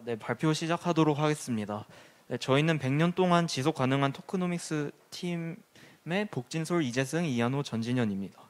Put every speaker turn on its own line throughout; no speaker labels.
네, 발표 시작하도록 하겠습니다. 네, 저희는 100년 동안 지속 가능한 토크노믹스 팀의 복진솔, 이재승, 이한호, 전진현입니다.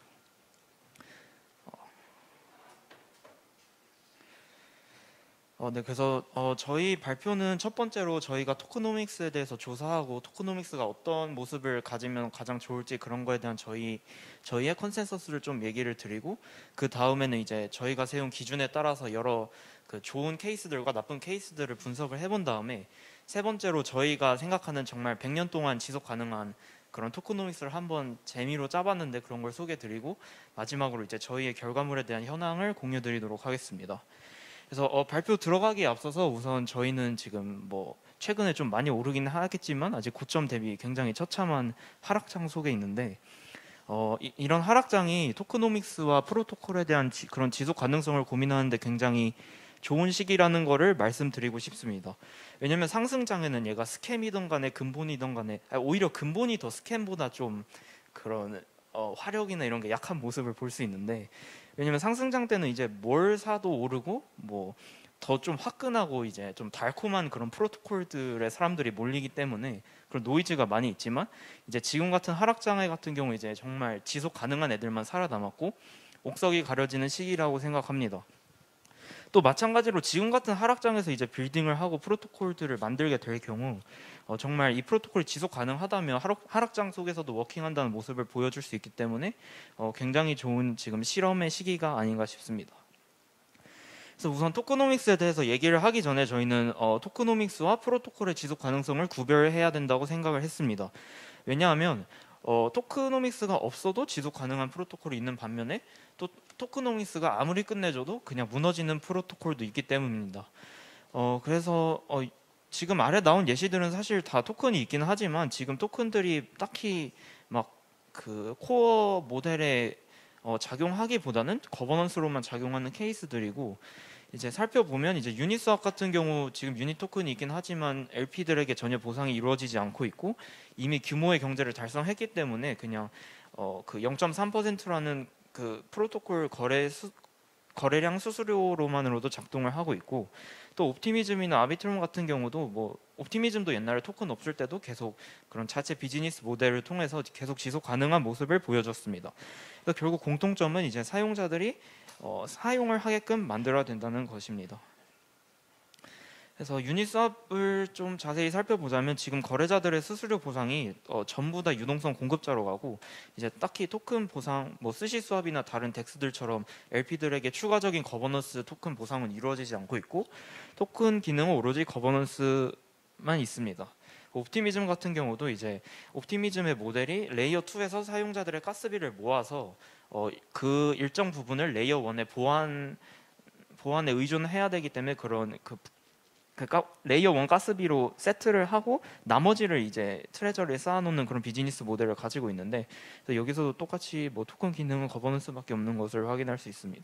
네, 그래서 저희 발표는 첫 번째로 저희가 토크노믹스에 대해서 조사하고 토크노믹스가 어떤 모습을 가지면 가장 좋을지 그런 거에 대한 저희의 컨센서스를 좀 얘기를 드리고, 그 다음에는 이제 저희가 세운 기준에 따라서 여러 그 좋은 케이스들과 나쁜 케이스들을 분석을 해본 다음에, 세 번째로 저희가 생각하는 정말 100년 동안 지속 가능한 그런 토크노믹스를 한번 재미로 짜봤는데 그런 걸 소개드리고, 마지막으로 이제 저희의 결과물에 대한 현황을 공유드리도록 하겠습니다. 그래서 발표 들어가기에 앞서서 우선 저희는 지금 뭐 최근에 좀 많이 오르긴 하겠지만 아직 고점 대비 굉장히 처참한 하락장 속에 있는데, 이런 하락장이 토크노믹스와 프로토콜에 대한 그런 지속 가능성을 고민하는데 굉장히 좋은 시기라는 거를 말씀드리고 싶습니다. 왜냐면 상승장에는 얘가 스캠이든 간에 근본이든 간에 오히려 근본이 더 스캠보다 좀 그런 화력이나 이런 게 약한 모습을 볼 수 있는데, 왜냐면 상승장 때는 이제 뭘 사도 오르고 뭐 더 좀 화끈하고 이제 좀 달콤한 그런 프로토콜들의 사람들이 몰리기 때문에 그런 노이즈가 많이 있지만, 이제 지금 같은 하락장애 같은 경우 이제 정말 지속 가능한 애들만 살아남았고 옥석이 가려지는 시기라고 생각합니다. 또 마찬가지로 지금 같은 하락장에서 이제 빌딩을 하고 프로토콜들을 만들게 될 경우 정말 이 프로토콜이 지속 가능하다면 하락장 속에서도 워킹한다는 모습을 보여줄 수 있기 때문에 굉장히 좋은 지금 실험의 시기가 아닌가 싶습니다. 그래서 우선 토크노믹스에 대해서 얘기를 하기 전에 저희는 토크노믹스와 프로토콜의 지속 가능성을 구별해야 된다고 생각을 했습니다. 왜냐하면 토크노믹스가 없어도 지속 가능한 프로토콜이 있는 반면에 또 토크노믹스가 아무리 끝내줘도 그냥 무너지는 프로토콜도 있기 때문입니다. 그래서 지금 아래 나온 예시들은 사실 다 토큰이 있기는 하지만 지금 토큰들이 딱히 막 그 코어 모델에 작용하기보다는 거버넌스로만 작용하는 케이스들이고, 이제 살펴보면 이제 유닛스왑 같은 경우 지금 유닛 토큰이 있긴 하지만 LP들에게 전혀 보상이 이루어지지 않고 있고 이미 규모의 경제를 달성했기 때문에 그냥 그 0.3%라는 그 프로토콜 거래량 수수료로만으로도 작동을 하고 있고, 또 옵티미즘이나 아비트롬 같은 경우도 뭐 옵티미즘도 옛날에 토큰 없을 때도 계속 그런 자체 비즈니스 모델을 통해서 계속 지속 가능한 모습을 보여줬습니다. 그래서 결국 공통점은 이제 사용자들이 사용을 하게끔 만들어야 된다는 것입니다. 그래서 유닛스왑을 좀 자세히 살펴보자면 지금 거래자들의 수수료 보상이 전부 다 유동성 공급자로 가고, 이제 딱히 토큰 보상, 뭐 스시스왑이나 다른 덱스들처럼 LP들에게 추가적인 거버넌스 토큰 보상은 이루어지지 않고 있고, 토큰 기능은 오로지 거버넌스만 있습니다. 옵티미즘 같은 경우도 이제 옵티미즘의 모델이 레이어 2에서 사용자들의 가스비를 모아서 그 일정 부분을 레이어 1의 보안에 의존해야 되기 때문에 그런 그러니까 레이어 1 가스비로 세트를 하고 나머지를 이제 트레저리에 쌓아놓는 그런 비즈니스 모델을 가지고 있는데, 여기서도 똑같이 뭐 토큰 기능은 거버넌스밖에 없는 것을 확인할 수 있습니다.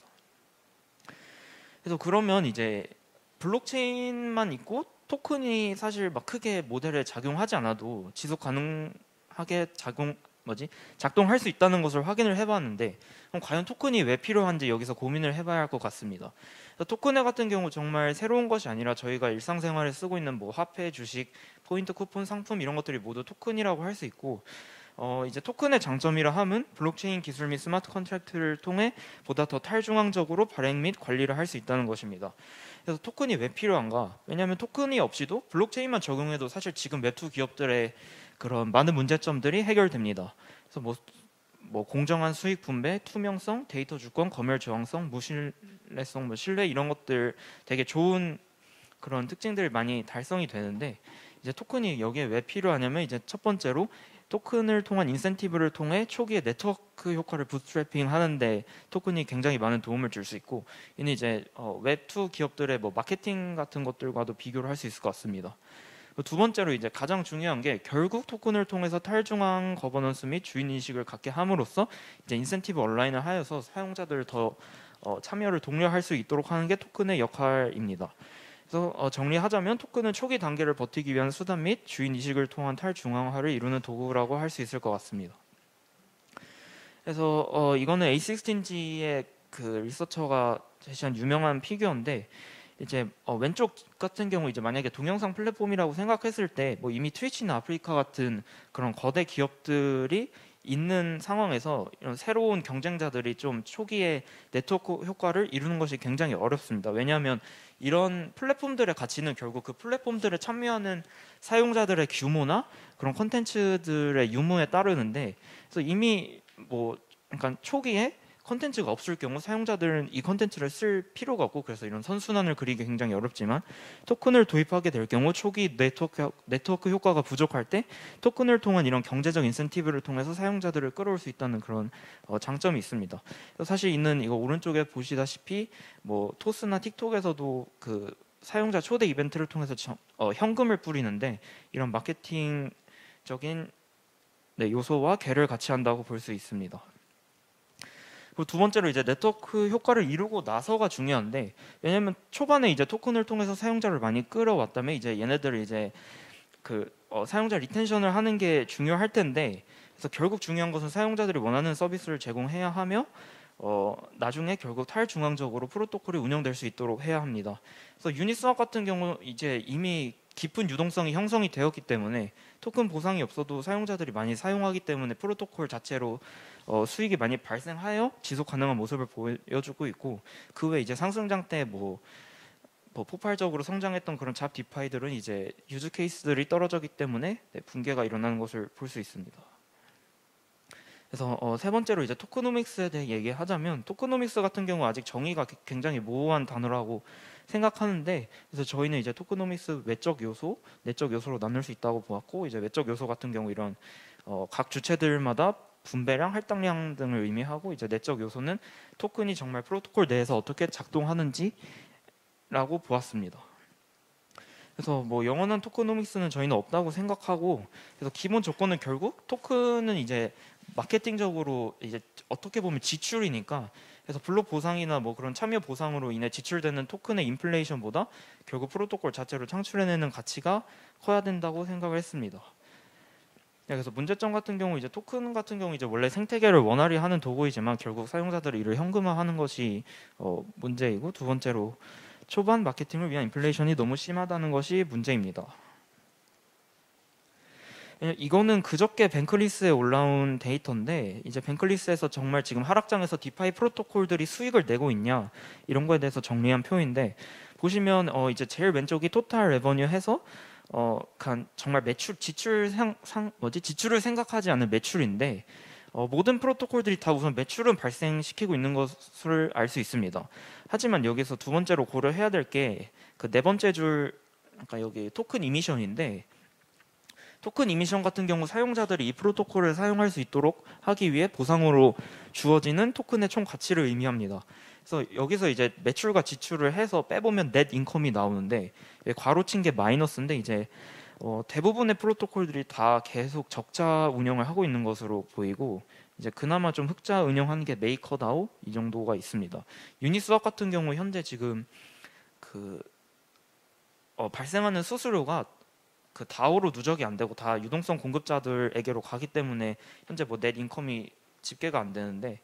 그래서 그러면 이제 블록체인만 있고 토큰이 사실 막 크게 모델에 작용하지 않아도 지속 가능하게 작동할 수 있다는 것을 확인을 해봤는데, 그럼 과연 토큰이 왜 필요한지 여기서 고민을 해봐야 할 것 같습니다. 토큰회 같은 경우 정말 새로운 것이 아니라 저희가 일상생활에 쓰고 있는 뭐 화폐, 주식, 포인트, 쿠폰, 상품 이런 것들이 모두 토큰이라고 할 수 있고, 이제 토큰의 장점이라 함은 블록체인 기술 및 스마트 컨트랙트를 통해 보다 더 탈중앙적으로 발행 및 관리를 할 수 있다는 것입니다. 그래서 토큰이 왜 필요한가? 왜냐하면 토큰이 없이도 블록체인만 적용해도 사실 지금 웹2 기업들의 그런 많은 문제점들이 해결됩니다. 그래서 뭐 공정한 수익 분배, 투명성, 데이터 주권, 검열 저항성, 무신뢰성, 뭐 신뢰 이런 것들 되게 좋은 그런 특징들이 많이 달성이 되는데, 이제 토큰이 여기에 왜 필요하냐면 이제 첫 번째로 토큰을 통한 인센티브를 통해 초기에 네트워크 효과를 부트스트래핑 하는데 토큰이 굉장히 많은 도움을 줄 수 있고, 이는 이제 웹2 기업들의 뭐 마케팅 같은 것들과도 비교를 할 수 있을 것 같습니다. 두 번째로 이제 가장 중요한 게 결국 토큰을 통해서 탈중앙 거버넌스 및 주인 인식을 갖게 함으로써 이제 인센티브 온라인을 하여서 사용자들을 더 참여를 독려할 수 있도록 하는 게 토큰의 역할입니다. 그래서 정리하자면 토큰은 초기 단계를 버티기 위한 수단 및 주인 인식을 통한 탈중앙화를 이루는 도구라고 할 수 있을 것 같습니다. 그래서 이거는 A16G의 그 리서처가 제시한 유명한 피규어인데, 이제 왼쪽 같은 경우 이제 만약에 동영상 플랫폼이라고 생각했을 때 뭐 이미 트위치나 아프리카 같은 그런 거대 기업들이 있는 상황에서 이런 새로운 경쟁자들이 좀 초기에 네트워크 효과를 이루는 것이 굉장히 어렵습니다. 왜냐하면 이런 플랫폼들의 가치는 결국 그 플랫폼들에 참여하는 사용자들의 규모나 그런 콘텐츠들의 유무에 따르는데, 그래서 이미 뭐 그러니까 초기에 컨텐츠가 없을 경우 사용자들은 이 컨텐츠를 쓸 필요가 없고, 그래서 이런 선순환을 그리기 굉장히 어렵지만, 토큰을 도입하게 될 경우 초기 네트워크 효과가 부족할 때 토큰을 통한 이런 경제적 인센티브를 통해서 사용자들을 끌어올 수 있다는 그런 장점이 있습니다. 사실 있는 이거 오른쪽에 보시다시피 뭐 토스나 틱톡에서도 그 사용자 초대 이벤트를 통해서 현금을 뿌리는데, 이런 마케팅적인 요소와 궤를 같이 한다고 볼 수 있습니다. 그리고 두 번째로 이제 네트워크 효과를 이루고 나서가 중요한데, 왜냐면 초반에 이제 토큰을 통해서 사용자를 많이 끌어왔다면 이제 얘네들을 이제 그 사용자 리텐션을 하는 게 중요할 텐데, 그래서 결국 중요한 것은 사용자들이 원하는 서비스를 제공해야 하며 나중에 결국 탈중앙적으로 프로토콜이 운영될 수 있도록 해야 합니다. 그래서 유니스왑 같은 경우 이제 이미 깊은 유동성이 형성이 되었기 때문에 토큰 보상이 없어도 사용자들이 많이 사용하기 때문에 프로토콜 자체로 수익이 많이 발생하여 지속 가능한 모습을 보여주고 있고, 그 외에 이제 상승장 때 뭐 폭발적으로 성장했던 그런 잡 디파이들은 이제 유즈 케이스들이 떨어졌기 때문에 붕괴가 일어나는 것을 볼 수 있습니다. 그래서 세 번째로 이제 토크노믹스에 대해 얘기하자면, 토크노믹스 같은 경우 아직 정의가 굉장히 모호한 단어라고 생각하는데, 그래서 저희는 이제 토크노믹스 외적 요소, 내적 요소로 나눌 수 있다고 보았고, 이제 외적 요소 같은 경우 이런 각 주체들마다 분배량, 할당량 등을 의미하고, 이제 내적 요소는 토큰이 정말 프로토콜 내에서 어떻게 작동하는지라고 보았습니다. 그래서 뭐 영원한 토크노믹스는 저희는 없다고 생각하고, 그래서 기본 조건은 결국 토큰은 이제 마케팅적으로 이제 어떻게 보면 지출이니까, 그래서 블록 보상이나 뭐 그런 참여 보상으로 인해 지출되는 토큰의 인플레이션보다 결국 프로토콜 자체로 창출해내는 가치가 커야 된다고 생각을 했습니다. 그래서 문제점 같은 경우 이제 토큰 같은 경우 이제 원래 생태계를 원활히 하는 도구이지만 결국 사용자들이 이를 현금화하는 것이 문제이고, 두 번째로 초반 마케팅을 위한 인플레이션이 너무 심하다는 것이 문제입니다. 이거는 그저께 뱅클리스에 올라온 데이터인데, 이제 뱅클리스에서 정말 지금 하락장에서 디파이 프로토콜들이 수익을 내고 있냐 이런 거에 대해서 정리한 표인데, 보시면 이제 제일 왼쪽이 토탈 레버뉴 해서 정말 매출 지출을 생각하지 않는 매출인데, 모든 프로토콜들이 다 우선 매출은 발생시키고 있는 것을 알 수 있습니다. 하지만 여기서 두 번째로 고려해야 될 게 그 네 번째 줄, 그러니까 여기 토큰 이미션인데, 토큰 이미션 같은 경우 사용자들이 이 프로토콜을 사용할 수 있도록 하기 위해 보상으로 주어지는 토큰의 총 가치를 의미합니다. 그래서 여기서 이제 매출과 지출을 해서 빼보면 넷 인컴이 나오는데, 괄호친 게 마이너스인데, 이제 대부분의 프로토콜들이 다 계속 적자 운영을 하고 있는 것으로 보이고, 이제 그나마 좀 흑자 운영하는 게 메이커다오 이 정도가 있습니다. 유니스왑 같은 경우 현재 지금 그 발생하는 수수료가 그 다오로 누적이 안 되고 다 유동성 공급자들에게로 가기 때문에 현재 뭐 넷 인컴이 집계가 안 되는데,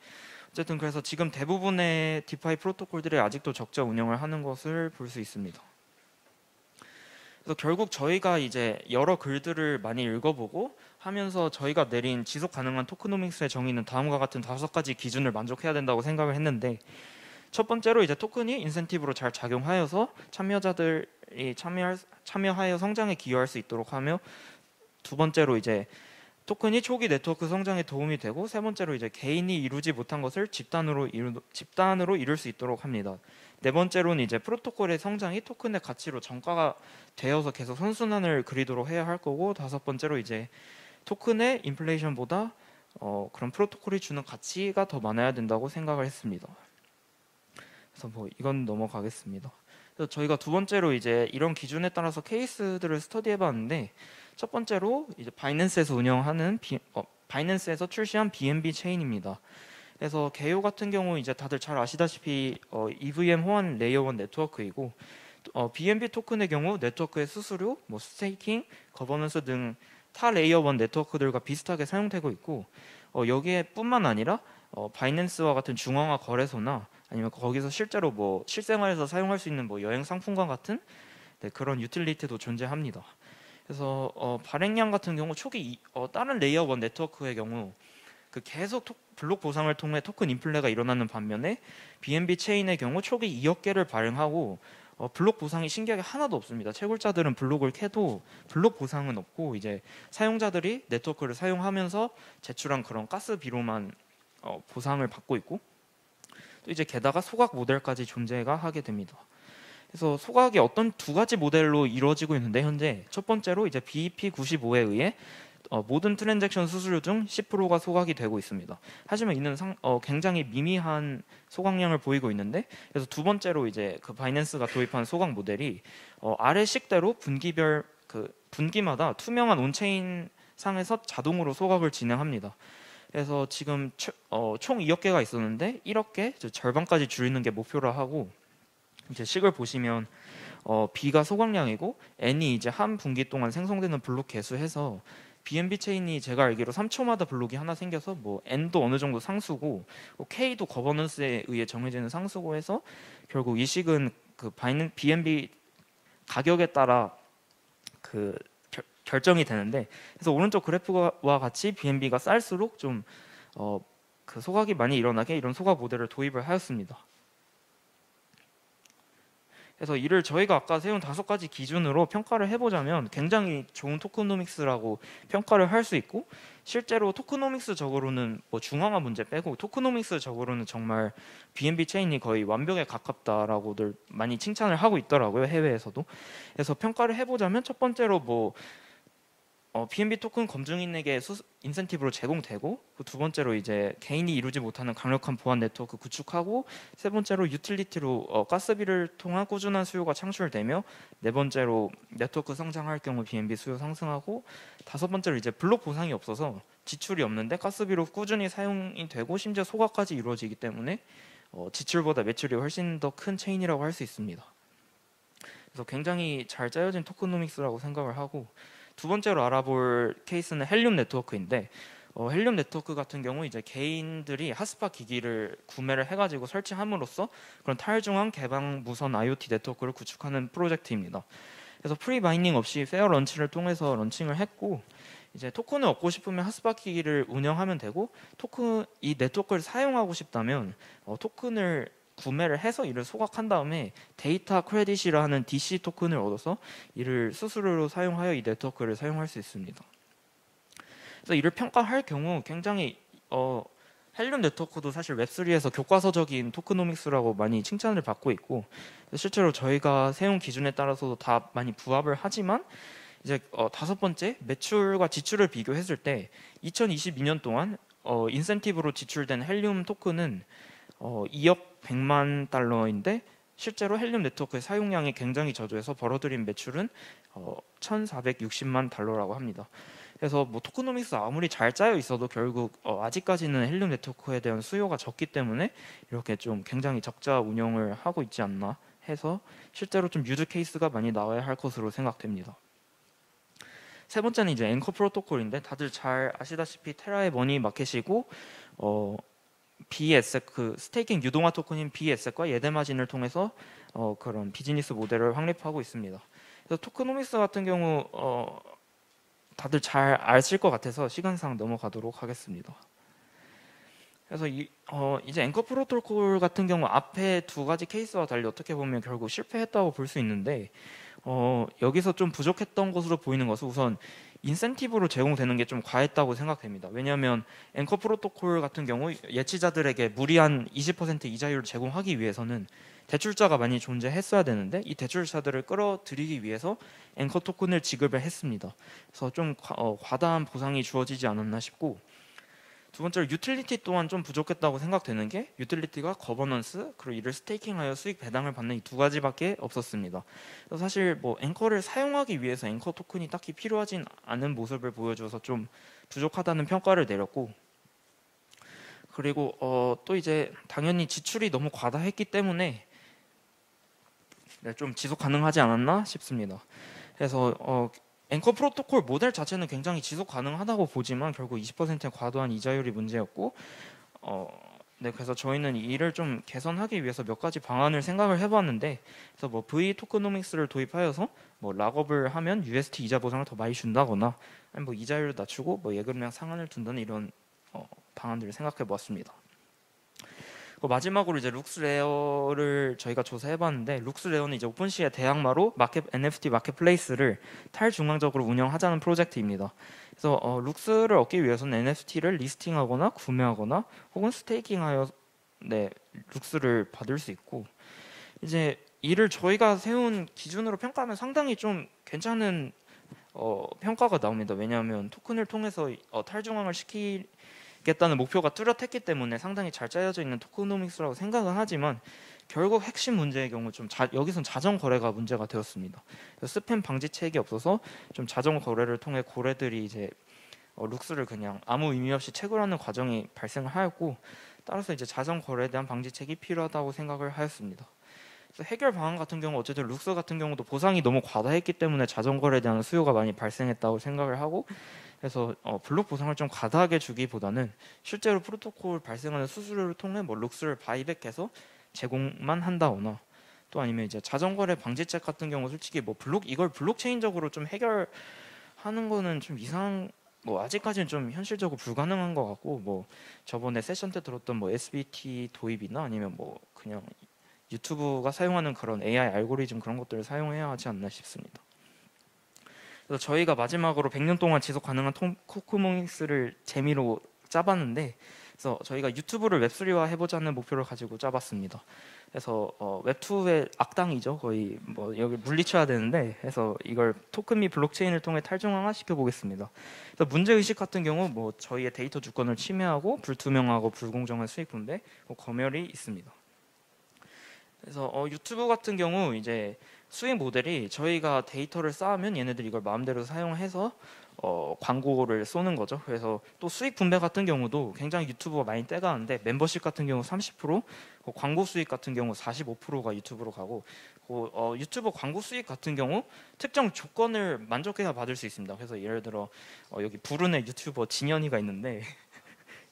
어쨌든 그래서 지금 대부분의 디파이 프로토콜들이 아직도 적자 운영을 하는 것을 볼 수 있습니다. 그래서 결국 저희가 이제 여러 글들을 많이 읽어보고 하면서 저희가 내린 지속 가능한 토크노믹스의 정의는 다음과 같은 5가지 기준을 만족해야 된다고 생각을 했는데, 첫 번째로 이제 토큰이 인센티브로 잘 작용하여서 참여자들이 참여하여 성장에 기여할 수 있도록 하며, 두 번째로 이제 토큰이 초기 네트워크 성장에 도움이 되고, 세 번째로 이제 개인이 이루지 못한 것을 집단으로 이룰 수 있도록 합니다. 네 번째로는 이제 프로토콜의 성장이 토큰의 가치로 전가가 되어서 계속 선순환을 그리도록 해야 할 거고, 다섯 번째로 이제 토큰의 인플레이션보다 그런 프로토콜이 주는 가치가 더 많아야 된다고 생각을 했습니다. 그래서 뭐 이건 넘어가겠습니다. 그래서 저희가 두 번째로 이제 이런 기준에 따라서 케이스들을 스터디해봤는데, 첫 번째로 이제 바이낸스에서 운영하는 바이낸스에서 출시한 BNB 체인입니다. 그래서 개요 같은 경우 이제 다들 잘 아시다시피 EVM 호환 레이어 1 네트워크이고, BNB 토큰의 경우 네트워크의 수수료, 뭐 스테이킹, 거버넌스 등 타 레이어 1 네트워크들과 비슷하게 사용되고 있고, 여기에 뿐만 아니라 바이낸스와 같은 중앙화 거래소나 아니면 거기서 실제로 뭐 실생활에서 사용할 수 있는 뭐 여행 상품권 같은 그런 유틸리티도 존재합니다. 그래서 발행량 같은 경우 초기 다른 레이어 1 네트워크의 경우 그 계속 블록 보상을 통해 토큰 인플레가 일어나는 반면에 BNB 체인의 경우 초기 2억 개를 발행하고 블록 보상이 신기하게 하나도 없습니다. 채굴자들은 블록을 캐도 블록 보상은 없고 이제 사용자들이 네트워크를 사용하면서 제출한 그런 가스비로만 보상을 받고 있고, 또 이제 게다가 소각 모델까지 존재가 하게 됩니다. 그래서 소각이 어떤 두 가지 모델로 이루어지고 있는데, 현재 첫 번째로 이제 BEP95에 의해 모든 트랜잭션 수수료 중 10%가 소각이 되고 있습니다. 하지만 이는 굉장히 미미한 소각량을 보이고 있는데, 그래서 두 번째로 이제 그 바이낸스가 도입한 소각 모델이 아래 식대로 분기별 그 분기마다 투명한 온체인 상에서 자동으로 소각을 진행합니다. 그래서 지금 총 2억 개가 있었는데 1억 개 절반까지 줄이는 게 목표라 하고, 이제 식을 보시면 B가 소각량이고 N이 이제 한 분기 동안 생성되는 블록 개수해서 BNB 체인이 제가 알기로 3초마다 블록이 하나 생겨서 뭐 N도 어느 정도 상수고 K도 거버넌스에 의해 정해지는 상수고 해서 결국 이 식은 그 BNB 가격에 따라 그 결정이 되는데, 그래서 오른쪽 그래프와 같이 BNB가 쌀수록 좀 그 소각이 많이 일어나게 이런 소각 모델을 도입을 하였습니다. 그래서 이를 저희가 아까 세운 5가지 기준으로 평가를 해보자면 굉장히 좋은 토크노믹스라고 평가를 할 수 있고, 실제로 토크노믹스적으로는 뭐 중앙화 문제 빼고 토크노믹스적으로는 정말 BNB 체인이 거의 완벽에 가깝다라고들 많이 칭찬을 하고 있더라고요, 해외에서도. 그래서 평가를 해보자면 첫 번째로 뭐 BNB 토큰 검증인에게 인센티브로 제공되고, 두 번째로 이제 개인이 이루지 못하는 강력한 보안 네트워크 구축하고, 세 번째로 유틸리티로 가스비를 통한 꾸준한 수요가 창출되며, 네 번째로 네트워크 성장할 경우 BNB 수요 상승하고, 다섯 번째로 이제 블록 보상이 없어서 지출이 없는데 가스비로 꾸준히 사용이 되고 심지어 소각까지 이루어지기 때문에 지출보다 매출이 훨씬 더 큰 체인이라고 할 수 있습니다. 그래서 굉장히 잘 짜여진 토크노믹스라고 생각을 하고, 두 번째로 알아볼 케이스는 헬륨 네트워크인데, 헬륨 네트워크 같은 경우 이제 개인들이 핫스팟 기기를 구매를 해가지고 설치함으로써 그런 탈중앙 개방 무선 IoT 네트워크를 구축하는 프로젝트입니다. 그래서 프리 바이닝 없이 페어 런치를 통해서 런칭을 했고, 이제 토큰을 얻고 싶으면 핫스팟 기기를 운영하면 되고, 이 네트워크를 사용하고 싶다면 토큰을 구매를 해서 이를 소각한 다음에 데이터 크레딧이라는 DC 토큰을 얻어서 이를 수수료로 사용하여 이 네트워크를 사용할 수 있습니다. 그래서 이를 평가할 경우 굉장히 헬륨 네트워크도 사실 웹3에서 교과서적인 토크노믹스라고 많이 칭찬을 받고 있고, 실제로 저희가 세운 기준에 따라서도 다 많이 부합을 하지만, 이제 다섯 번째 매출과 지출을 비교했을 때 2022년 동안 인센티브로 지출된 헬륨 토큰은 2억 100만 달러인데 실제로 헬륨 네트워크의 사용량이 굉장히 저조해서 벌어들인 매출은 1,460만 달러라고 합니다. 그래서 뭐 토크노믹스 아무리 잘 짜여 있어도 결국 아직까지는 헬륨 네트워크에 대한 수요가 적기 때문에 이렇게 좀 굉장히 적자 운영을 하고 있지 않나 해서 실제로 좀 유즈 케이스가 많이 나와야 할 것으로 생각됩니다. 세 번째는 이제 앵커 프로토콜인데, 다들 잘 아시다시피 테라의 머니 마켓이고 BESEC 그 스테이킹 유동화 토큰인 BESEC과 예대 마진을 통해서 그런 비즈니스 모델을 확립하고 있습니다. 그래서 토크노믹스 같은 경우 다들 잘 아실 것 같아서 시간상 넘어가도록 하겠습니다. 그래서 이제 앵커 프로토콜 같은 경우 앞에 두 가지 케이스와 달리 어떻게 보면 결국 실패했다고 볼 수 있는데, 여기서 좀 부족했던 것으로 보이는 것은 우선 인센티브로 제공되는 게 좀 과했다고 생각됩니다. 왜냐하면 앵커 프로토콜 같은 경우 예치자들에게 무리한 20% 이자율을 제공하기 위해서는 대출자가 많이 존재했어야 되는데, 이 대출자들을 끌어들이기 위해서 앵커 토큰을 지급을 했습니다. 그래서 좀 과다한 보상이 주어지지 않았나 싶고, 두 번째로 유틸리티 또한 좀 부족했다고 생각되는 게, 유틸리티가 거버넌스 그리고 이를 스테이킹하여 수익 배당을 받는 이 두 가지밖에 없었습니다. 그래서 사실 뭐 앵커를 사용하기 위해서 앵커 토큰이 딱히 필요하진 않은 모습을 보여줘서 좀 부족하다는 평가를 내렸고, 그리고 또 이제 당연히 지출이 너무 과다했기 때문에 좀 지속 가능하지 않았나 싶습니다. 그래서 앵커 프로토콜 모델 자체는 굉장히 지속 가능하다고 보지만 결국 20%의 과도한 이자율이 문제였고, 네, 그래서 저희는 이를 좀 개선하기 위해서 몇 가지 방안을 생각을 해봤는데, 그래서 뭐 V 토크노믹스를 도입하여서 뭐 락업을 하면 UST 이자 보상을 더 많이 준다거나, 아니 뭐 이자율을 낮추고 뭐 예금량 상한을 둔다는 이런 방안들을 생각해보았습니다. 마지막으로 이제 룩스레어를 저희가 조사해봤는데, 룩스레어는 이제 오픈시의 대항마로 NFT 마켓플레이스를 탈중앙적으로 운영하자는 프로젝트입니다. 그래서 룩스를 얻기 위해서는 NFT를 리스팅하거나 구매하거나 혹은 스테이킹하여 룩스를 받을 수 있고, 이제 이를 저희가 세운 기준으로 평가하면 상당히 좀 괜찮은 평가가 나옵니다. 왜냐하면 토큰을 통해서 탈중앙을 시키겠다는 목표가 뚜렷했기 때문에 상당히 잘 짜여져 있는 토크노믹스라고 생각은 하지만, 결국 핵심 문제의 경우 여기선 자정 거래가 문제가 되었습니다. 스팸 방지책이 없어서 좀 자정 거래를 통해 고래들이 이제 룩스를 그냥 아무 의미 없이 채굴하는 과정이 발생을 하였고, 따라서 이제 자정 거래에 대한 방지책이 필요하다고 생각을 하였습니다. 그래서 해결 방안 같은 경우 어쨌든 룩스 같은 경우도 보상이 너무 과다했기 때문에 자정 거래에 대한 수요가 많이 발생했다고 생각을 하고, 그래서 블록 보상을 좀 과다하게 주기보다는 실제로 프로토콜 발생하는 수수료를 통해 뭐 룩스를 바이백해서 제공만 한다거나, 또 아니면 이제 자전거래 방지책 같은 경우 솔직히 뭐 이걸 블록체인적으로 좀 해결하는 거는 좀 뭐 아직까지는 좀 현실적으로 불가능한 것 같고, 뭐 저번에 세션 때 들었던 뭐 SBT 도입이나 아니면 뭐 그냥 유튜브가 사용하는 그런 AI 알고리즘 그런 것들을 사용해야 하지 않나 싶습니다. 그래서 저희가 마지막으로 100년 동안 지속 가능한 토크노믹스를 재미로 짜봤는데, 그래서 저희가 유튜브를 웹3화 해보자는 목표를 가지고 짜봤습니다. 그래서 웹2의 악당이죠. 거의 뭐 여기 물리쳐야 되는데, 그래서 이걸 토큰 및 블록체인을 통해 탈중앙화 시켜보겠습니다. 그래서 문제의식 같은 경우 뭐 저희의 데이터 주권을 침해하고 불투명하고 불공정한 수익 분배, 검열이 있습니다. 그래서 유튜브 같은 경우 이제 수익 모델이 저희가 데이터를 쌓으면 얘네들이 이걸 마음대로 사용해서 광고를 쏘는 거죠. 그래서 또 수익 분배 같은 경우도 굉장히 유튜브가 많이 떼가는데, 멤버십 같은 경우 30%, 광고 수익 같은 경우 45%가 유튜브로 가고, 유튜브 광고 수익 같은 경우 특정 조건을 만족해야 받을 수 있습니다. 그래서 예를 들어 여기 부른의 유튜버 진현이가 있는데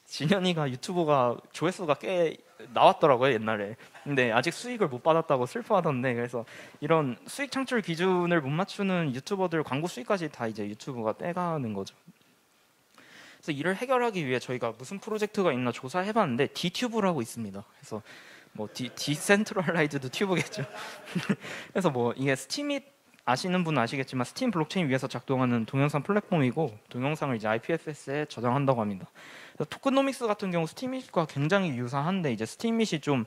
진현이가 유튜버가 조회수가 꽤 나왔더라고요 옛날에. 근데 아직 수익을 못 받았다고 슬퍼하던데, 그래서 이런 수익 창출 기준을 못 맞추는 유튜버들 광고 수익까지 다 이제 유튜브가 떼가는 거죠. 그래서 이를 해결하기 위해 저희가 무슨 프로젝트가 있나 조사해봤는데 디튜브라고 있습니다. 그래서 뭐 디센트럴라이즈드 튜브겠죠. 그래서 뭐 이게 스팀이 아시는 분은 아시겠지만 스팀 블록체인 위에서 작동하는 동영상 플랫폼이고, 동영상을 이제 IPFS에 저장한다고 합니다. 토크노믹스 같은 경우 스팀밋과 굉장히 유사한데, 이제 스팀밋이 좀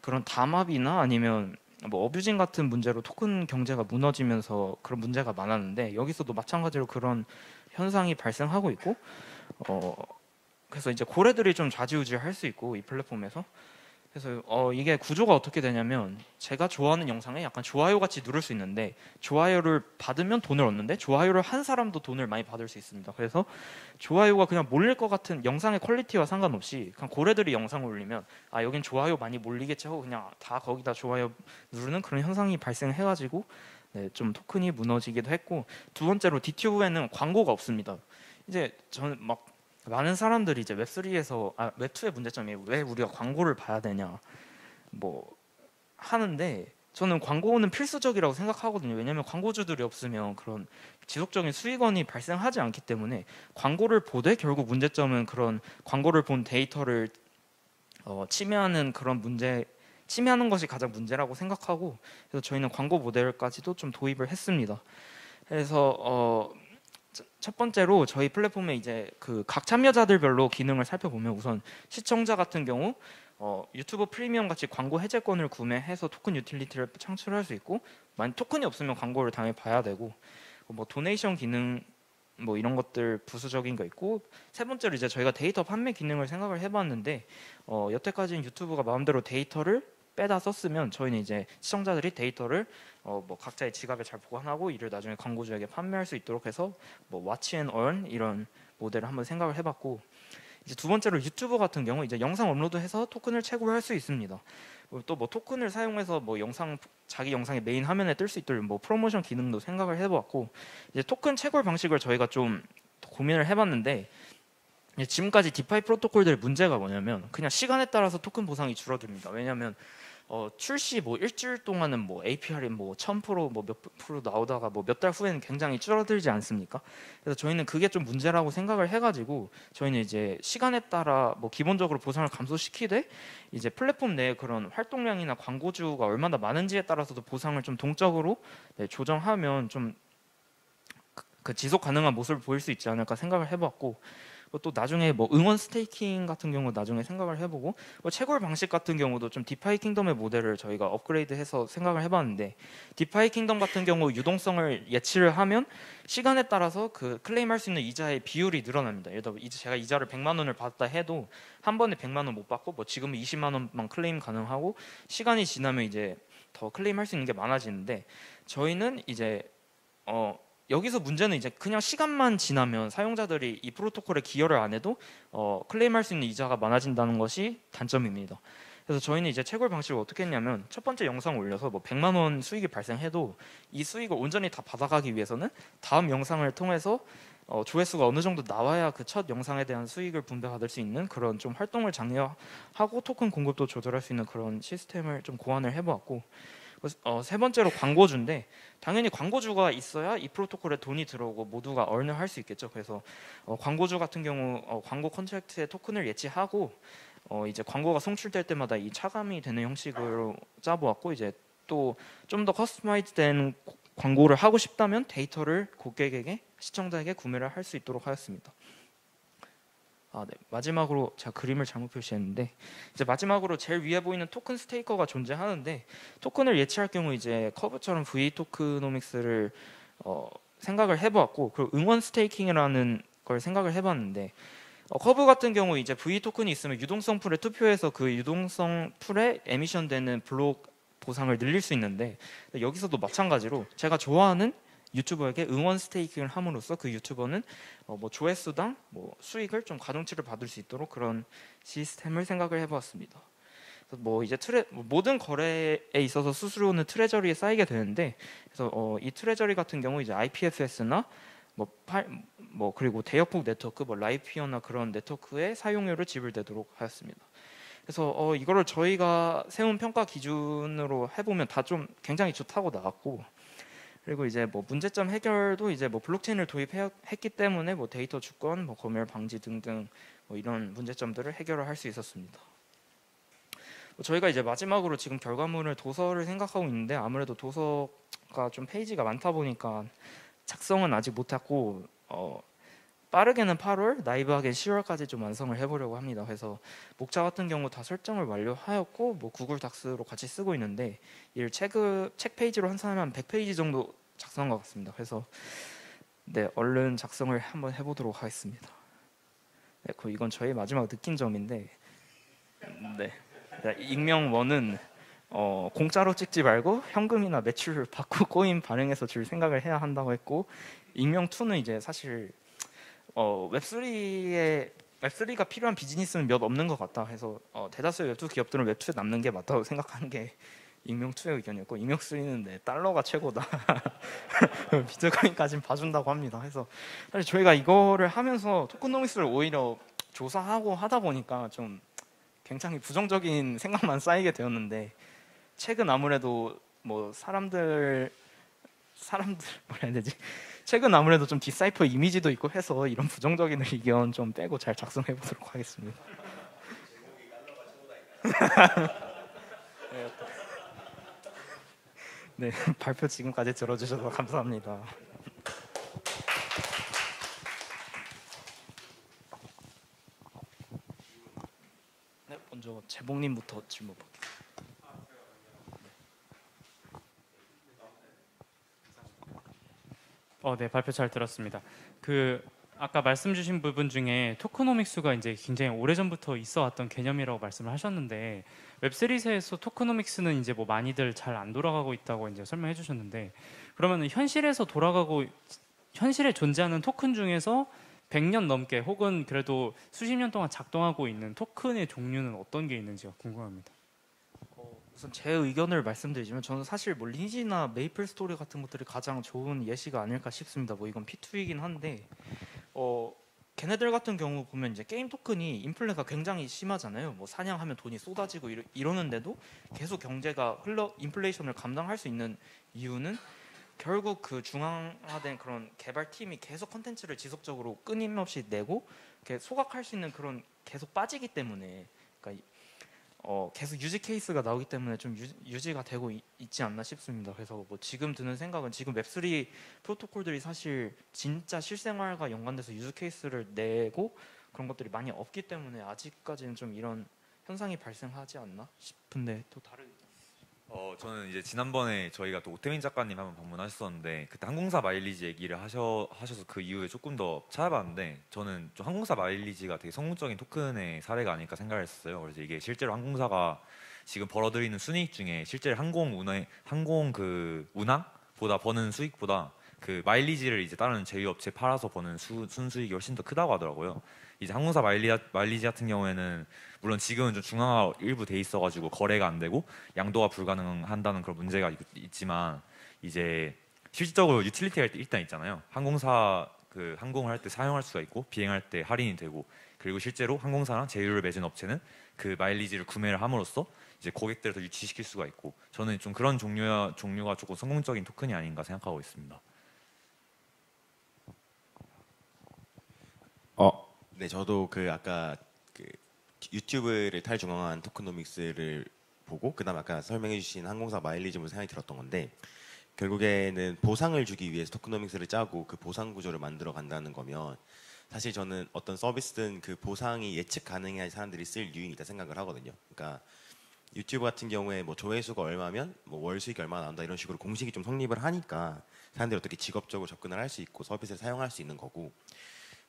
그런 담합이나 아니면 뭐 어뷰징 같은 문제로 토큰 경제가 무너지면서 그런 문제가 많았는데, 여기서도 마찬가지로 그런 현상이 발생하고 있고, 그래서 이제 고래들이 좀 좌지우지할 수 있고 이 플랫폼에서. 그래서 이게 구조가 어떻게 되냐면, 제가 좋아하는 영상에 약간 좋아요 같이 누를 수 있는데, 좋아요를 받으면 돈을 얻는데 좋아요를 한 사람도 돈을 많이 받을 수 있습니다. 그래서 좋아요가 그냥 몰릴 것 같은 영상의 퀄리티와 상관없이 그냥 고래들이 영상을 올리면 여긴 좋아요 많이 몰리겠지 하고 그냥 다 거기다 좋아요 누르는 그런 현상이 발생해가지고 좀 토큰이 무너지기도 했고, 두 번째로 디튜브에는 광고가 없습니다. 이제 저는 막 많은 사람들이 이제 웹3에서 웹2의 문제점이 왜 우리가 광고를 봐야 되냐 뭐 하는데, 저는 광고는 필수적이라고 생각하거든요. 왜냐하면 광고주들이 없으면 그런 지속적인 수익원이 발생하지 않기 때문에, 광고를 보되 결국 문제점은 그런 광고를 본 데이터를 침해하는 침해하는 것이 가장 문제라고 생각하고, 그래서 저희는 광고 모델까지도 좀 도입을 했습니다. 그래서 첫 번째로 저희 플랫폼에 이제 그 각 참여자들별로 기능을 살펴보면, 우선 시청자 같은 경우 유튜브 프리미엄 같이 광고 해제권을 구매해서 토큰 유틸리티를 창출할 수 있고, 만약 토큰이 없으면 광고를 당연히 봐야 되고, 뭐 도네이션 기능 뭐 이런 것들 부수적인 거 있고, 세 번째로 이제 저희가 데이터 판매 기능을 생각을 해봤는데, 여태까지는 유튜브가 마음대로 데이터를 빼다 썼으면 저희는 이제 시청자들이 데이터를 뭐 각자의 지갑에 잘 보관하고 이를 나중에 광고주에게 판매할 수 있도록 해서 뭐 watch and earn 이런 모델을 한번 생각을 해봤고, 이제 두 번째로 유튜브 같은 경우 이제 영상 업로드해서 토큰을 채굴할 수 있습니다. 또 뭐 토큰을 사용해서 뭐 자기 영상의 메인 화면에 뜰 수 있도록 뭐 프로모션 기능도 생각을 해봤고, 이제 토큰 채굴 방식을 저희가 좀 고민을 해봤는데, 지금까지 디파이 프로토콜들의 문제가 뭐냐면 그냥 시간에 따라서 토큰 보상이 줄어듭니다. 왜냐하면 출시 뭐 일주일 동안은 뭐 APR이 뭐 1000% 뭐 몇 프로 나오다가 뭐 몇 달 후에는 굉장히 줄어들지 않습니까? 그래서 저희는 그게 좀 문제라고 생각을 해가지고 저희는 이제 시간에 따라 뭐 기본적으로 보상을 감소시키되 이제 플랫폼 내에 그런 활동량이나 광고주가 얼마나 많은지에 따라서도 보상을 좀 동적으로 조정하면 좀 그 지속 가능한 모습을 보일 수 있지 않을까 생각을 해봤고, 또 나중에 뭐 응원 스테이킹 같은 경우 나중에 생각을 해보고, 채굴 방식 같은 경우도 좀 디파이 킹덤의 모델을 저희가 업그레이드해서 생각을 해봤는데, 디파이 킹덤 같은 경우 유동성을 예치를 하면 시간에 따라서 그 클레임할 수 있는 이자의 비율이 늘어납니다. 예를 들어 제가 이자를 100만 원을 받았다 해도 한 번에 100만 원 못 받고 뭐 지금은 20만 원만 클레임 가능하고, 시간이 지나면 이제 더 클레임할 수 있는 게 많아지는데, 저희는 이제 여기서 문제는 이제 그냥 시간만 지나면 사용자들이 이 프로토콜에 기여를 안 해도 클레임할 수 있는 이자가 많아진다는 것이 단점입니다. 그래서 저희는 이제 채굴 방식을 어떻게 했냐면, 첫 번째 영상 올려서 뭐 100만 원 수익이 발생해도 이 수익을 온전히 다 받아가기 위해서는 다음 영상을 통해서 조회수가 어느 정도 나와야 그 첫 영상에 대한 수익을 분배받을 수 있는 그런 좀 활동을 장려하고 토큰 공급도 조절할 수 있는 그런 시스템을 좀 고안을 해보았고, 세 번째로 광고주인데, 당연히 광고주가 있어야 이 프로토콜에 돈이 들어오고 모두가 earn을 할 수 있겠죠. 그래서 광고주 같은 경우 광고 컨트랙트에 토큰을 예치하고 이제 광고가 송출될 때마다 이 차감이 되는 형식으로 짜보았고, 이제 또 좀 더 커스터마이즈된 광고를 하고 싶다면 데이터를 고객에게, 시청자에게 구매를 할 수 있도록 하였습니다. 네. 마지막으로 제가 그림을 잘못 표시했는데, 이제 마지막으로 제일 위에 보이는 토큰 스테이커가 존재하는데, 토큰을 예치할 경우 이제 커브처럼 V 토크노믹스를 생각을 해보았고, 그리고 응원 스테이킹이라는 걸 생각을 해봤는데, 커브 같은 경우 이제 V 토큰이 있으면 유동성 풀에 투표해서 그 유동성 풀에 에미션 되는 블록 보상을 늘릴 수 있는데, 여기서도 마찬가지로 제가 좋아하는 유튜버에게 응원 스테이킹을 함으로써 그 유튜버는 뭐 조회수당 뭐 수익을 좀 가중치를 받을 수 있도록 그런 시스템을 생각을 해보았습니다. 뭐 이제 모든 거래에 있어서 수수료는 트레저리에 쌓이게 되는데, 그래서 이 트레저리 같은 경우 이제 IPFS나 뭐 그리고 대역폭 네트워크, 뭐 라이피어나 그런 네트워크의 사용료를 지불되도록 하였습니다. 그래서 이거를 저희가 세운 평가 기준으로 해보면 다 좀 굉장히 좋다고 나왔고, 그리고 이제 뭐 문제점 해결도 이제 뭐 블록체인을 도입했기 때문에 뭐 데이터 주권, 뭐 검열 방지 등등 뭐 이런 문제점들을 해결을 할 수 있었습니다. 저희가 이제 마지막으로 지금 결과물을 도서를 생각하고 있는데, 아무래도 도서가 좀 페이지가 많다 보니까 작성은 아직 못했고 빠르게는 8월, 나이브하게 10월까지 좀 완성을 해보려고 합니다. 그래서 목차 같은 경우 다 설정을 완료하였고, 뭐 구글 닥스로 같이 쓰고 있는데, 이를 책 페이지로 한 100페이지 정도 작성한 것 같습니다. 그래서 네, 얼른 작성을 한번 해보도록 하겠습니다. 네, 이건 저희 마지막 느낀 점인데, 네, 익명 1은 공짜로 찍지 말고 현금이나 매출 받고 코인 반영해서 줄 생각을 해야 한다고 했고, 익명 2는 이제 사실 웹3가 필요한 비즈니스는 몇 없는 것 같다 해서 대다수의 웹2 기업들은 웹2에 남는 게 맞다고 생각하는 게 익명 2의 의견이었고, 익명 3는 네, 달러가 최고다. 비트코인까지는 봐준다고 합니다. 그래서 사실 저희가 이거를 하면서 토큰노믹스를 오히려 조사하고 하다 보니까 좀 굉장히 부정적인 생각만 쌓이게 되었는데, 책은 아무래도 뭐 사람들 뭐라 해야 되지? 책은 아무래도 좀 디사이퍼 이미지도 있고 해서 이런 부정적인 의견 좀 빼고 잘 작성해 보도록 하겠습니다. 네, 발표 지금까지 들어주셔서 감사합니다. 네, 먼저 재봉님부터 질문 볼게요.
네, 발표 잘 들었습니다. 아까 말씀 주신 부분 중에 토크노믹스가 이제 굉장히 오래전부터 있어 왔던 개념이라고 말씀을 하셨는데, 웹3세에서 토크노믹스는 이제 뭐 많이들 잘 안 돌아가고 있다고 이제 설명해 주셨는데, 그러면 현실에 존재하는 토큰 중에서 100년 넘게 혹은 그래도 수십 년 동안 작동하고 있는 토큰의 종류는 어떤 게 있는지가 궁금합니다.
우선 제 의견을 말씀드리자면, 저는 사실 뭐 리니지나 메이플 스토리 같은 것들이 가장 좋은 예시가 아닐까 싶습니다. 뭐 이건 P2이긴 한데 걔네들 같은 경우 보면 이제 게임 토큰이 인플레가 굉장히 심하잖아요. 뭐 사냥하면 돈이 쏟아지고 이러는데도 계속 경제가 인플레이션을 감당할 수 있는 이유는 결국 그 중앙화된 그런 개발팀이 계속 컨텐츠를 지속적으로 끊임없이 내고 소각할 수 있는 그런 계속 빠지기 때문에, 그러니까 계속 유지 케이스가 나오기 때문에 좀 유지가 되고 있지 않나 싶습니다. 그래서 뭐 지금 드는 생각은 지금 웹3 프로토콜들이 사실 진짜 실생활과 연관돼서 유즈 케이스를 내고 그런 것들이 많이 없기 때문에 아직까지는 좀 이런 현상이 발생하지 않나 싶은데 또 다른.
저는 이제 지난번에 저희가 또 오태민 작가님 한번 방문하셨었는데 그때 항공사 마일리지 얘기를 하셔서 그 이후에 조금 더 찾아봤는데 저는 좀 항공사 마일리지가 되게 성공적인 토큰의 사례가 아닐까 생각을 했었어요. 그래서 이게 실제로 항공사가 지금 벌어들이는 순이익 중에 실제 항공 그 운항보다 버는 수익보다 그 마일리지를 이제 다른 제휴업체 팔아서 버는 순수익이 훨씬 더 크다고 하더라고요. 이제 항공사 마일리지 같은 경우에는 물론 지금은 좀 중앙화 일부 돼 있어가지고 거래가 안 되고 양도가 불가능한다는 그런 문제가 있지만 이제 실질적으로 유틸리티가 일단 있잖아요. 항공사 그 항공을 할 때 사용할 수가 있고 비행할 때 할인이 되고 그리고 실제로 항공사랑 제휴를 맺은 업체는 그 마일리지를 구매를 함으로써 이제 고객들을 더 유치시킬 수가 있고 저는 좀 그런 종류가 조금 성공적인 토큰이 아닌가 생각하고 있습니다.
네, 저도 그 아까 그 유튜브를 탈중앙한 토크노믹스를 보고 그다음 아까 설명해주신 항공사 마일리지물 생각이 들었던 건데 결국에는 보상을 주기 위해서 토크노믹스를 짜고 그 보상 구조를 만들어 간다는 거면 사실 저는 어떤 서비스든 그 보상이 예측 가능해야 사람들이 쓸 유인이 있다 생각을 하거든요. 그러니까 유튜브 같은 경우에 뭐 조회수가 얼마면 뭐 월 수익이 얼마 나온다 이런 식으로 공식이 좀 성립을 하니까 사람들이 어떻게 직업적으로 접근을 할 수 있고 서비스를 사용할 수 있는 거고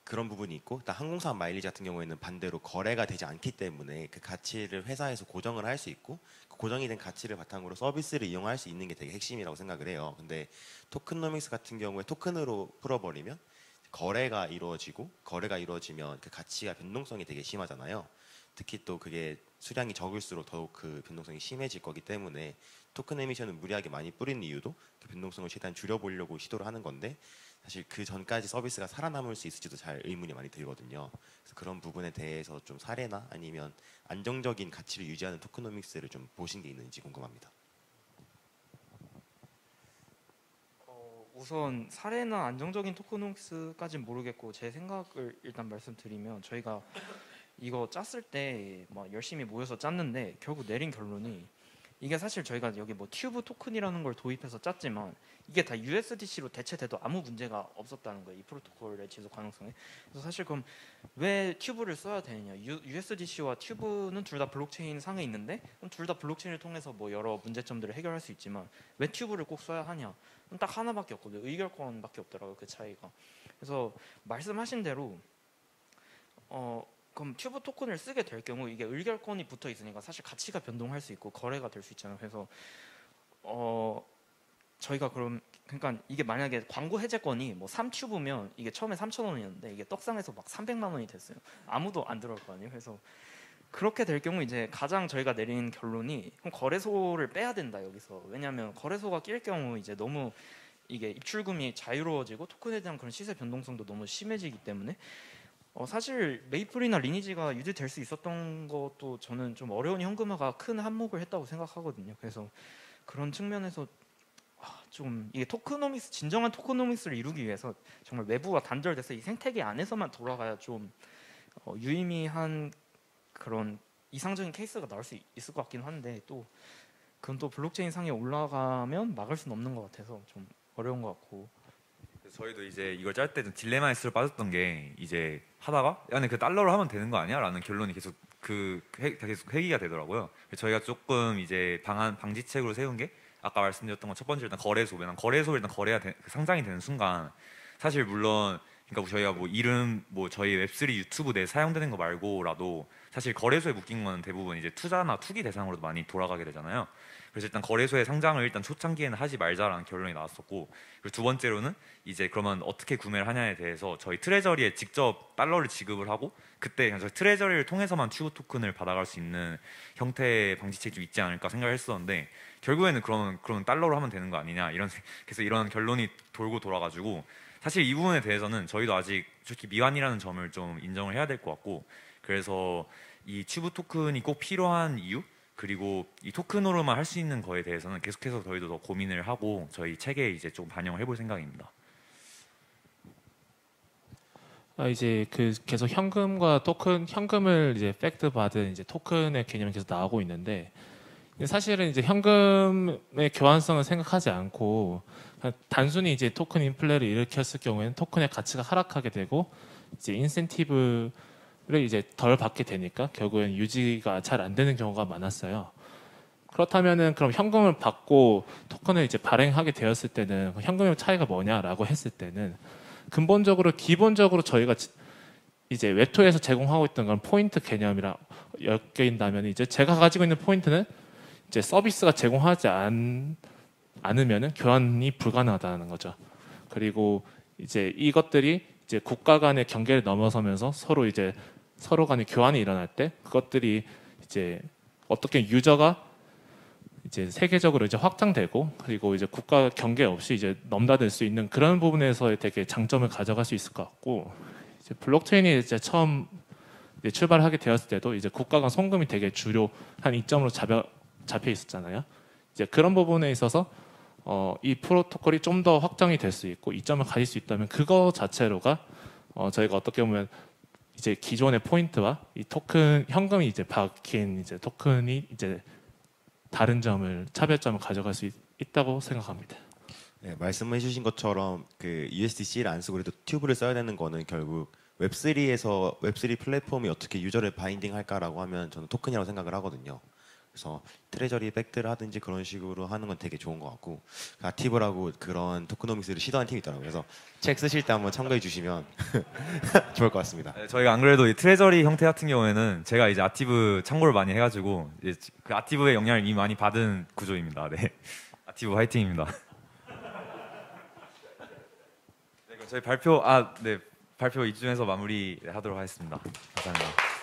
그런 부분이 있고 또 항공사 마일리지 같은 경우에는 반대로 거래가 되지 않기 때문에 그 가치를 회사에서 고정을 할 수 있고 그 고정이 된 가치를 바탕으로 서비스를 이용할 수 있는 게 되게 핵심이라고 생각을 해요. 근데 토큰노믹스 같은 경우에 토큰으로 풀어버리면 거래가 이루어지면 그 가치가 변동성이 되게 심하잖아요. 특히 또 그게 수량이 적을수록 더욱 그 변동성이 심해질 거기 때문에 토큰 에미션은 무리하게 많이 뿌리는 이유도 그 변동성을 최대한 줄여보려고 시도를 하는 건데 사실 그 전까지 서비스가 살아남을 수 있을지도 잘 의문이 많이 들거든요. 그래서 그런 부분에 대해서 좀 사례나 아니면 안정적인 가치를 유지하는 토크노믹스를 좀 보신 게 있는지 궁금합니다.
우선 사례나 안정적인 토크노믹스까지는 모르겠고 제 생각을 일단 말씀드리면 저희가 이거 짰을 때 막 열심히 모여서 짰는데 결국 내린 결론이 이게 사실 저희가 여기 뭐 튜브 토큰이라는 걸 도입해서 짰지만 이게 다 USDC로 대체돼도 아무 문제가 없었다는 거예요. 이 프로토콜의 지속 가능성에. 그래서 사실 그럼 왜 튜브를 써야 되느냐? USDC와 튜브는 둘 다 블록체인 상에 있는데 둘 다 블록체인을 통해서 뭐 여러 문제점들을 해결할 수 있지만 왜 튜브를 꼭 써야 하냐? 딱 하나밖에 없거든요. 의결권밖에 없더라고요. 그 차이가. 그래서 말씀하신 대로 그럼 튜브 토큰을 쓰게 될 경우 이게 의결권이 붙어 있으니까 사실 가치가 변동할 수 있고 거래가 될 수 있잖아요. 그래서 저희가 그러니까 이게 만약에 광고 해제권이 뭐 3튜브면 이게 처음에 3,000원이었는데 이게 떡상해서 막 300만 원이 됐어요. 아무도 안 들어올 거 아니에요. 그래서 그렇게 될 경우 이제 가장 저희가 내린 결론이 그럼 거래소를 빼야 된다 여기서. 왜냐하면 거래소가 낄 경우 이제 너무 이게 입출금이 자유로워지고 토큰에 대한 그런 시세 변동성도 너무 심해지기 때문에 사실 메이플이나 리니지가 유지될 수 있었던 것도 저는 좀 어려운 현금화가 큰 한몫을 했다고 생각하거든요. 그래서 그런 측면에서 좀 이게 진정한 토크노믹스를 이루기 위해서 정말 외부와 단절돼서 이 생태계 안에서만 돌아가야 좀 유의미한 그런 이상적인 케이스가 나올 수 있을 것 같긴 한데 또 그건 또 블록체인 상에 올라가면 막을 수는 없는 것 같아서 좀 어려운 것 같고.
저희도 이제 이걸 짤 때 좀 딜레마에 스로 빠졌던 게 이제 하다가 야, 근데 그 달러로 하면 되는 거 아니야? 라는 결론이 계속 계속 회귀가 되더라고요. 그래서 저희가 조금 이제 방지책으로 세운 게 아까 말씀드렸던 건 첫 번째 일단 거래소. 왜냐면 거래소 일단 상장이 되는 순간 사실 물론 그러니까 저희가 뭐 이름 뭐 저희 웹3 유튜브 내 사용되는 거 말고라도 사실 거래소에 묶인 거는 대부분 이제 투자나 투기 대상으로도 많이 돌아가게 되잖아요. 그래서 일단 거래소의 상장을 일단 초창기에는 하지 말자라는 결론이 나왔었고, 그리고 두 번째로는 이제 그러면 어떻게 구매를 하냐에 대해서 저희 트레저리에 직접 달러를 지급을 하고 그때 그냥 저희 트레저리를 통해서만 튜브 토큰을 받아갈 수 있는 형태의 방지책이 좀 있지 않을까 생각을 했었는데 결국에는 그러면 달러로 하면 되는 거 아니냐 그래서 이런 결론이 돌고 돌아가지고 사실 이 부분에 대해서는 저희도 아직 솔직히 미완이라는 점을 좀 인정을 해야 될 것 같고, 그래서 이 튜브 토큰이 꼭 필요한 이유, 그리고 이 토큰으로만 할 수 있는 거에 대해서는 계속해서 저희도 더 고민을 하고 저희 책에 이제 좀 반영을 해볼 생각입니다.
이제 그 계속 현금과 토큰, 현금을 이제 팩트 받은 이제 토큰의 개념이 계속 나오고 있는데, 사실은 이제 현금의 교환성을 생각하지 않고 그냥 단순히 이제 토큰 인플레를 일으켰을 경우에는 토큰의 가치가 하락하게 되고 이제 인센티브를 이제 덜 받게 되니까 결국엔 유지가 잘 안 되는 경우가 많았어요. 그렇다면은 그럼 현금을 받고 토큰을 이제 발행하게 되었을 때는 현금의 차이가 뭐냐라고 했을 때는 근본적으로 기본적으로 저희가 이제 웹2에서 제공하고 있던 그런 포인트 개념이랑 엮인다면 이제 제가 가지고 있는 포인트는 이제 서비스가 제공하지 않으면은 교환이 불가능하다는 거죠. 그리고 이제 이것들이 이제 국가 간의 경계를 넘어서면서 서로 간의 교환이 일어날 때 그것들이 이제 어떻게 유저가 이제 세계적으로 이제 확장되고 그리고 이제 국가 경계 없이 이제 넘나들 수 있는 그런 부분에서의 되게 장점을 가져갈 수 있을 것 같고, 이제 블록체인이 이제 처음 이제 출발하게 되었을 때도 이제 국가 간 송금이 되게 주요 한 이점으로 잡혀 있었잖아요. 이제 그런 부분에 있어서 이 프로토콜이 좀 더 확장이 될 수 있고 이점을 가질 수 있다면 그거 자체로가 저희가 어떻게 보면 이제 기존의 포인트와 이 토큰 현금이 이제 박힌 이제 토큰이 이제 다른 점을 차별점을 가져갈 수 있다고 생각합니다.
네, 말씀해주신 것처럼 그 USDC를 안 쓰고 그래도 튜브를 써야 되는 거는 결국 웹3에서 웹3 플랫폼이 어떻게 유저를 바인딩할까라고 하면 저는 토큰이라고 생각을 하거든요. 그래서 트레저리 팩트를 하든지 그런 식으로 하는 건 되게 좋은 것 같고, 아티브라고 그런 토크노믹스를 시도한 팀이 있더라고요. 그래서 책 쓰실 때 한번 참고해 주시면 좋을 것 같습니다.
네, 저희가 안 그래도 이 트레저리 형태 같은 경우에는 제가 이제 아티브 참고를 많이 해가지고 이제 그 아티브의 영향을 이미 많이 받은 구조입니다. 네, 아티브 화이팅입니다. 네, 그럼 저희 발표 이쯤에서 마무리하도록 하겠습니다. 감사합니다.